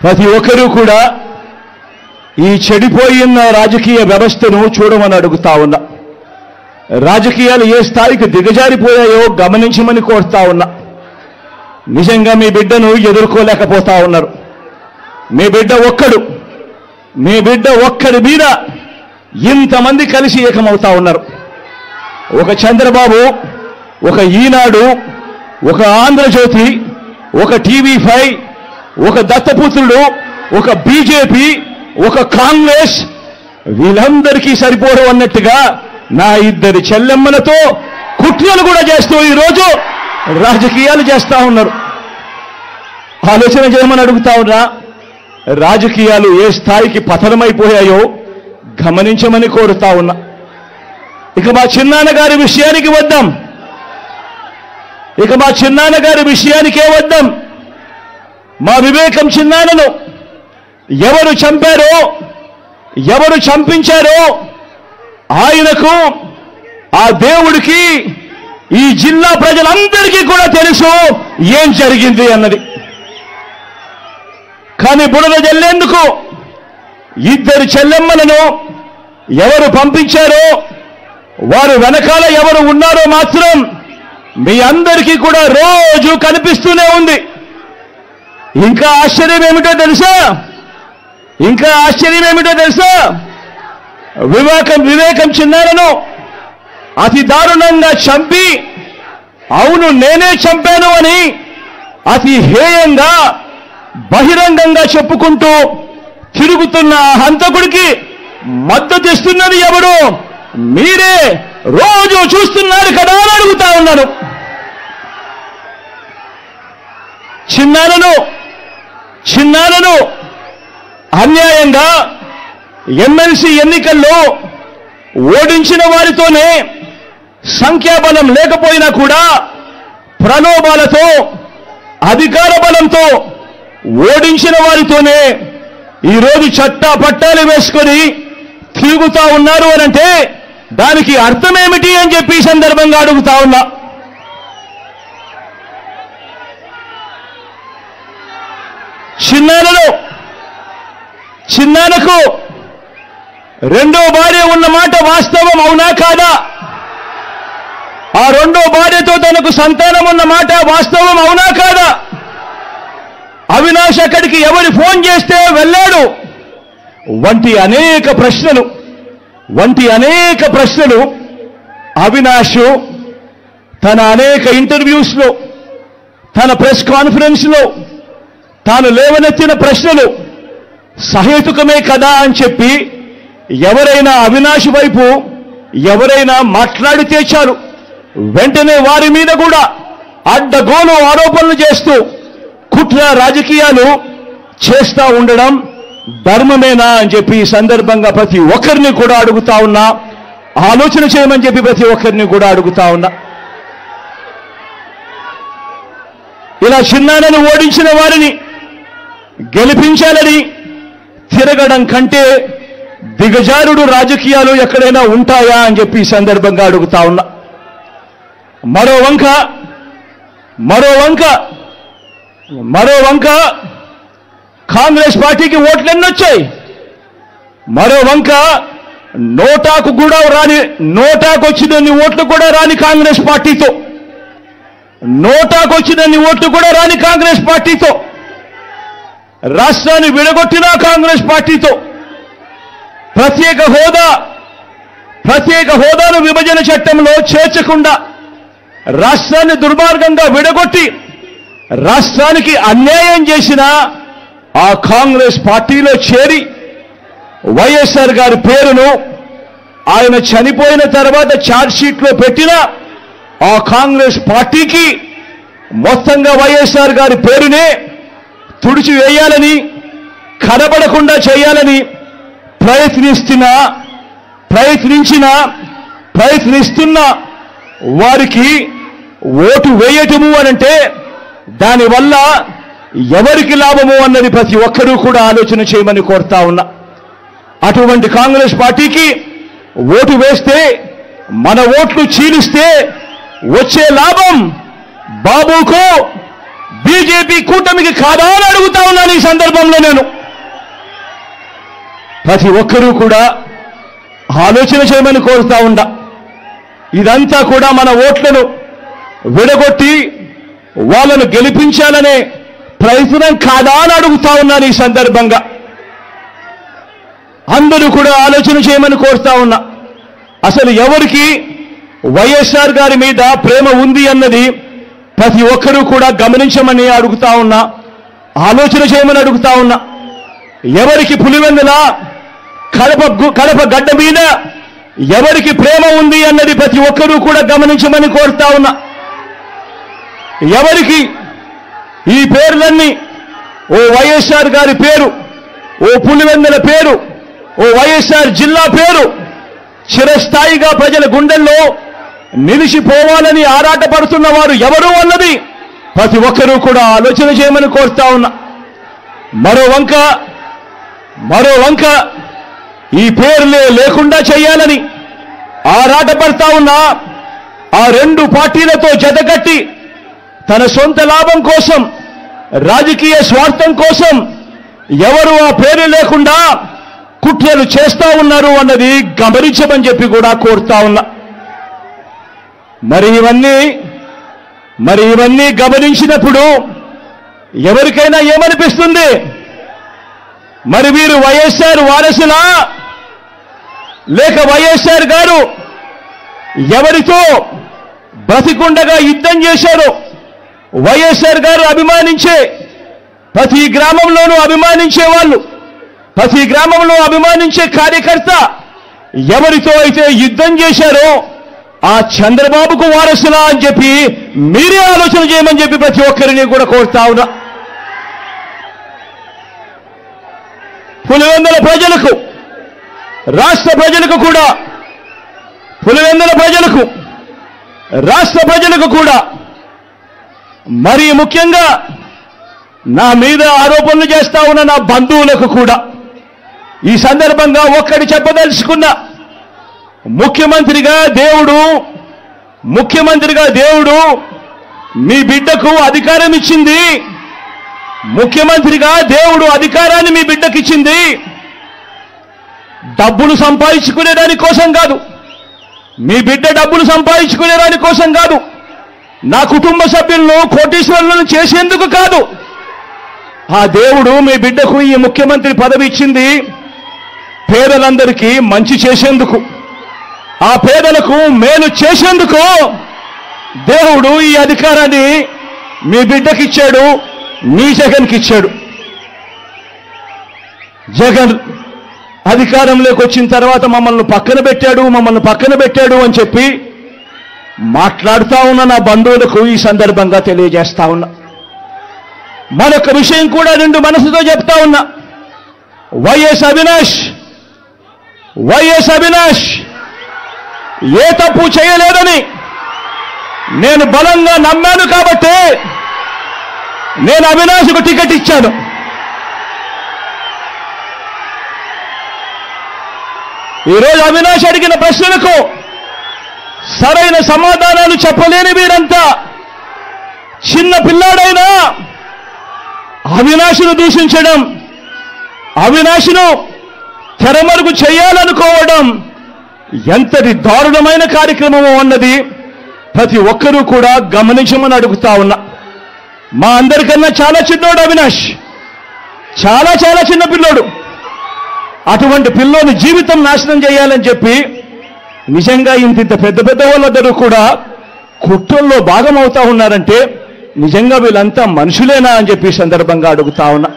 ప్రతి ఒక్కరూ కూడా ఈ చెడిపోయిన రాజకీయ వ్యవస్థను చూడమని అడుగుతా ఉన్నా. రాజకీయాలు ఏ స్థాయికి దిగజారిపోయాయో గమనించమని కోరుతా ఉన్నా. నిజంగా మీ బిడ్డను ఎదుర్కోలేకపోతా ఉన్నారు. మీ బిడ్డ ఒక్కడి మీద ఇంతమంది కలిసి ఏకమవుతా ఉన్నారు. ఒక చంద్రబాబు, ఒక ఈనాడు, ఒక ఆంధ్రజ్యోతి, ఒక TV5, ఒక దత్తపుత్రుడు, ఒక బీజేపీ, ఒక కాంగ్రెస్, వీళ్ళందరికీ సరిపోరు అన్నట్టుగా నా ఇద్దరి చెల్లెమ్మలతో కుట్రలు కూడా చేస్తూ ఈరోజు రాజకీయాలు చేస్తా ఉన్నారు. ఆలోచన చేయమని అడుగుతా ఉన్నా. రాజకీయాలు ఏ స్థాయికి పతనమైపోయాయో గమనించమని కోరుతా ఉన్నా. ఇక మా చిన్నాన్నగారి విషయానికి వద్దాం. మా వివేకం చిన్నాన్నను ఎవరు చంపారో, ఎవరు చంపించారో ఆయనకు, ఆ దేవుడికి, ఈ జిల్లా ప్రజలందరికీ కూడా తెలుసు ఏం జరిగింది అన్నది. కానీ బురద జల్లేందుకు ఇద్దరు చెల్లెమ్మలను ఎవరు పంపించారో, వారు వెనకాల ఎవరు ఉన్నారో మాత్రం మీ అందరికీ కూడా రోజు కనిపిస్తూనే ఉంది. ఇంకా ఆశ్చర్యం ఏమిటో తెలుసా? వివేకం చిన్నారను అతి దారుణంగా చంపి, అవును నేనే చంపాను అని అతి హేయంగా బహిరంగంగా చెప్పుకుంటూ తిరుగుతున్న హంతకుడికి మద్దతు ఇస్తున్నది ఎవరు? మీరే రోజు చూస్తున్నారు కదా అని అడుగుతా ఉన్నాను. చిన్నారను అన్యాయంగా ఎమ్మెల్సీ ఎన్నికల్లో ఓడించిన వారితోనే, సంఖ్యాబలం లేకపోయినా కూడా ప్రలోభాలతో, అధికార బలంతో ఓడించిన వారితోనే ఈరోజు చట్టా పట్టాలు వేసుకొని తిరుగుతా ఉన్నారు అనంటే దానికి అర్థమేమిటి అని చెప్పి ఈ సందర్భంగా అడుగుతా ఉన్నా. చిన్నానకు రెండో భార్య ఉన్న మాట వాస్తవం అవునా కాదా? ఆ రెండో భార్యతో తనకు సంతానం ఉన్న మాట వాస్తవం అవునా కాదా? అవినాష్ అక్కడికి ఎవరు ఫోన్ చేస్తే వెళ్ళాడు వంటి అనేక ప్రశ్నలు అవినాష్ తన అనేక ఇంటర్వ్యూస్లో, తన ప్రెస్ కాన్ఫరెన్స్లో తాను లేవనెత్తిన ప్రశ్నలు సహేతుకమే కదా అని చెప్పి ఎవరైనా అవినాష్ వైపు ఎవరైనా మాట్లాడితే చాలు వెంటనే వారి మీద కూడా అడ్డగోలు ఆరోపణలు చేస్తూ కుట్ర రాజకీయాలు చేస్తా ఉండడం ధర్మమేనా అని చెప్పి ఈ సందర్భంగా ప్రతి ఒక్కరిని కూడా అడుగుతా ఉన్నా. ఆలోచన చేయమని చెప్పి ప్రతి ఒక్కరిని కూడా అడుగుతా ఉన్నా. ఇలా చిన్నాన్నను ఓడించిన వారిని గెలిపించాలని తిరగడం కంటే దిగజారుడు రాజకీయాలు ఎక్కడైనా ఉంటాయా అని చెప్పి ఈ సందర్భంగా అడుగుతా ఉన్నా. మరో వంక కాంగ్రెస్ పార్టీకి ఓట్లు ఎన్నొచ్చాయి. మరో వంక నోటాకు వచ్చినన్ని ఓట్లు కూడా రాని కాంగ్రెస్ పార్టీతో రాష్ట్రాన్ని విడగొట్టిన కాంగ్రెస్ పార్టీతో ప్రత్యేక హోదాను విభజన చట్టంలో చేర్చకుండా రాష్ట్రాన్ని దుర్మార్గంగా విడగొట్టి రాష్ట్రానికి అన్యాయం చేసిన ఆ కాంగ్రెస్ పార్టీలో చేరి వైఎస్ఆర్ గారి పేరును ఆయన చనిపోయిన తర్వాత ఛార్జ్షీట్లో పెట్టిన ఆ కాంగ్రెస్ పార్టీకి మొత్తంగా వైఎస్ఆర్ గారి పేరునే తుడిచివేయాలని, కనబడకుండా చేయాలని ప్రయత్నిస్తున్న వారికి ఓటు వేయటము అనంటే దానివల్ల ఎవరికి లాభము అన్నది ప్రతి ఒక్కరూ కూడా ఆలోచన చేయమని కోరుతా ఉన్నా. అటువంటి కాంగ్రెస్ పార్టీకి ఓటు వేస్తే, మన ఓట్లు చీలిస్తే వచ్చే లాభం బాబుకు బీజేపీ కూటమికి కాదా అని అడుగుతా ఉన్నాను ఈ సందర్భంలో. నేను ప్రతి ఒక్కరూ కూడా ఆలోచన చేయమని కోరుతా ఉండా. ఇదంతా కూడా మన ఓట్లను విడగొట్టి వాళ్ళను గెలిపించాలనే ప్రయత్నం కాదా అని అడుగుతా ఉన్నాను ఈ సందర్భంగా. అందరూ కూడా ఆలోచన చేయమని కోరుతా ఉన్నా. అసలు ఎవరికి వైఎస్ఆర్ గారి మీద ప్రేమ ఉంది అన్నది ప్రతి ఒక్కరూ కూడా గమనించమని అడుగుతా ఉన్నా, ఆలోచన చేయమని అడుగుతా ఉన్నా. ఎవరికి పులివెందుల కడప గడ్డ మీద ఎవరికి ప్రేమ ఉంది అన్నది ప్రతి ఒక్కరూ కూడా గమనించమని కోరుతా ఉన్నా. ఎవరికి ఈ పేర్లన్నీ, ఓ వైఎస్ఆర్ గారి పేరు, ఓ పులివెందుల పేరు, ఓ వైఎస్ఆర్ జిల్లా పేరు చిరస్థాయిగా ప్రజల గుండెల్లో నిలిచిపోవాలని ఆరాటపడుతున్న వారు ఎవరు అన్నది ప్రతి ఒక్కరూ కూడా ఆలోచన చేయమని కోరుతా ఉన్నా. మరో వంక ఈ పేర్లే లేకుండా చేయాలని ఆరాటపడతా ఉన్నా ఆ రెండు పార్టీలతో జతకట్టి తన సొంత లాభం కోసం, రాజకీయ స్వార్థం కోసం ఎవరు ఆ పేరు లేకుండా కుట్రలు చేస్తా ఉన్నారు అన్నది గమనించమని చెప్పి కూడా కోరుతా ఉన్నా. మరి ఇవన్నీ గమనించినప్పుడు ఎవరికైనా ఏమనిపిస్తుంది? మరి వీరు వైఎస్ఆర్ వారసులా, లేక వైఎస్ఆర్ గారు ఎవరితో బ్రతికుండగా యుద్ధం చేశారో, వైఎస్ఆర్ గారు అభిమానించే ప్రతి గ్రామంలోనూ అభిమానించే వాళ్ళు, ప్రతి గ్రామంలో అభిమానించే కార్యకర్త ఎవరితో అయితే యుద్ధం చేశారో ఆ చంద్రబాబుకు వారసులా అని చెప్పి మీరే ఆలోచన చేయమని చెప్పి ప్రతి ఒక్కరిని కూడా కోరుతా ఉన్నా. పులివెందుల ప్రజలకు, రాష్ట్ర ప్రజలకు కూడా, పులివెందుల ప్రజలకు, రాష్ట్ర ప్రజలకు కూడా, మరీ ముఖ్యంగా నా మీద ఆరోపణలు చేస్తా ఉన్న నా బంధువులకు కూడా ఈ సందర్భంగా ఒక్కటి చెప్పదలుచుకున్నా. ముఖ్యమంత్రిగా దేవుడు మీ బిడ్డకు అధికారం ఇచ్చింది. ముఖ్యమంత్రిగా దేవుడు అధికారాన్ని మీ బిడ్డకి ఇచ్చింది డబ్బులు సంపాదించుకునే దానికోసం కాదు, మీ బిడ్డ డబ్బులు సంపాదించుకునే దానికోసం కాదు, నా కుటుంబ సభ్యులను కోటీశ్వరులను చేసేందుకు కాదు. ఆ దేవుడు మీ బిడ్డకు ఈ ముఖ్యమంత్రి పదవి ఇచ్చింది పేదలందరికీ మంచి చేసేందుకు, ఆ పేదలకు మేలు చేసేందుకు దేవుడు ఈ అధికారాన్ని మీ బిడ్డకిచ్చాడు, మీ జగన్కి ఇచ్చాడు. జగన్ అధికారంలోకి వచ్చిన తర్వాత మమ్మల్ని పక్కన పెట్టాడు అని చెప్పి మాట్లాడుతా ఉన్న నా బంధువులకు ఈ సందర్భంగా తెలియజేస్తా ఉన్నా. మరొక విషయం కూడా రెండు మనసుతో చెప్తా ఉన్నా. వైఎస్ అవినాష్ ఏ తప్పు చేయలేదని నేను బలంగా నమ్మాను కాబట్టి నేను అవినాష్కు టికెట్ ఇచ్చాను. ఈరోజు అవినాష్ అడిగిన ప్రశ్నలకు సరైన సమాధానాలు చెప్పలేని వీరంతా చిన్న పిల్లాడైనా అవినాష్ను దూషించడం, అవినాష్ను తెరమరుగు చేయాలనుకోవడం ఎంతటి దారుణమైన కార్యక్రమం అన్నది ప్రతి ఒక్కరూ కూడా గమనించమని అడుగుతా ఉన్నా. మా అందరికన్నా చాలా చిన్నోడు అవినాష్, చాలా చిన్న పిల్లోడు. అటువంటి పిల్లోని జీవితం నాశనం చేయాలని చెప్పి నిజంగా ఇంత పెద్ద వాళ్ళందరూ కూడా కుట్రల్లో భాగమవుతా ఉన్నారంటే నిజంగా వీళ్ళంతా మనుషులేనా అని చెప్పి సందర్భంగా అడుగుతా ఉన్నా.